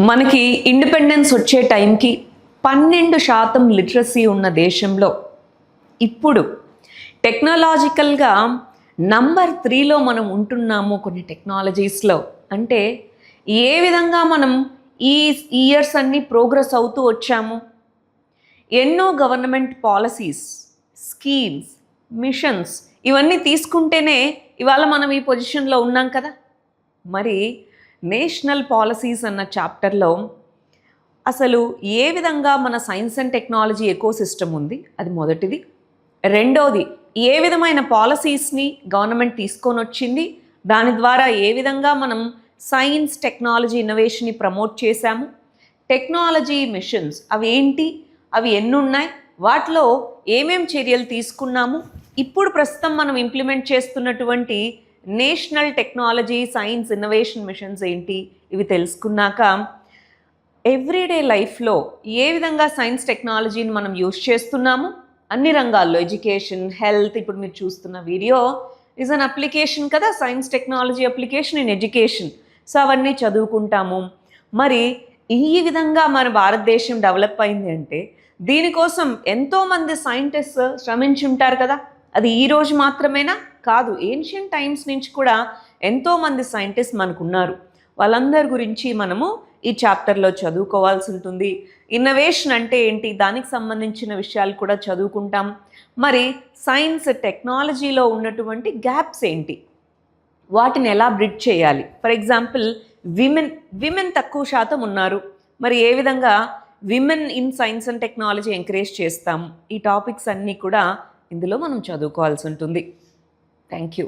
మనకి ఇండిపెండెన్స్ వచ్చే టైంకి 12% లిటరసీ ఉన్న దేశంలో ఇప్పుడు టెక్నాలజికల్గా నంబర్ 3లో మనం ఉంటున్నాము కొన్ని టెక్నాలజీస్లో. అంటే ఏ విధంగా మనం ఈ ఇయర్స్ అన్నీ ప్రోగ్రెస్ అవుతూ వచ్చాము. ఎన్నో గవర్నమెంట్ పాలసీస్, స్కీమ్స్, మిషన్స్ ఇవన్నీ తీసుకుంటేనే ఇవాళ మనం ఈ పొజిషన్లో ఉన్నాం కదా. మరి నేషనల్ పాలసీస్ అన్న చాప్టర్లో అసలు ఏ విధంగా మన సైన్స్ అండ్ టెక్నాలజీ ఎకోసిస్టమ్ ఉంది, అది మొదటిది. రెండోది, ఏ విధమైన పాలసీస్ని గవర్నమెంట్ తీసుకొని వచ్చింది, దాని ద్వారా ఏ విధంగా మనం సైన్స్, టెక్నాలజీ, ఇన్నోవేషన్ని ప్రమోట్ చేశాము. టెక్నాలజీ మిషన్స్ అవి ఏంటి, అవి ఎన్ని ఉన్నాయి, వాటిలో ఏమేం చర్యలు తీసుకున్నాము, ఇప్పుడు ప్రస్తుతం మనం ఇంప్లిమెంట్ చేస్తున్నటువంటి national technology, science, innovation machines ఏంటి, ఇవి తెలుసుకున్నాక ఎవ్రీడే లైఫ్లో ఏ విధంగా సైన్స్ టెక్నాలజీని మనం యూస్ చేస్తున్నాము అన్ని రంగాల్లో, ఎడ్యుకేషన్, హెల్త్. ఇప్పుడు మీరు చూస్తున్న వీడియో ఈజ్ అన్ అప్లికేషన్ కదా, science technology application in education. So అవన్నీ చదువుకుంటాము. మరి ఈ విధంగా మన భారతదేశం డెవలప్ అయింది అంటే దీనికోసం ఎంతోమంది సైంటిస్ట్స్ శ్రమించి ఉంటారు కదా. అది ఈరోజు మాత్రమేనా? కాదు, ఏన్షియంట్ టైమ్స్ నుంచి కూడా ఎంతోమంది సైంటిస్ట్ మనకున్నారు. వాళ్ళందరి గురించి మనము ఈ చాప్టర్లో చదువుకోవాల్సి ఉంటుంది. ఇన్నోవేషన్ అంటే ఏంటి, దానికి సంబంధించిన విషయాలు కూడా చదువుకుంటాం. మరి సైన్స్ టెక్నాలజీలో ఉన్నటువంటి గ్యాప్స్ ఏంటి, వాటిని ఎలా బ్రిడ్జ్ చేయాలి. ఫర్ ఎగ్జాంపుల్ విమెన్ తక్కువ శాతం ఉన్నారు. మరి ఏ విధంగా women in science and technology encourage చేస్తాం, ఈ టాపిక్స్ అన్నీ కూడా ఇందులో మనం చదువుకోవాల్సి ఉంటుంది. Thank you.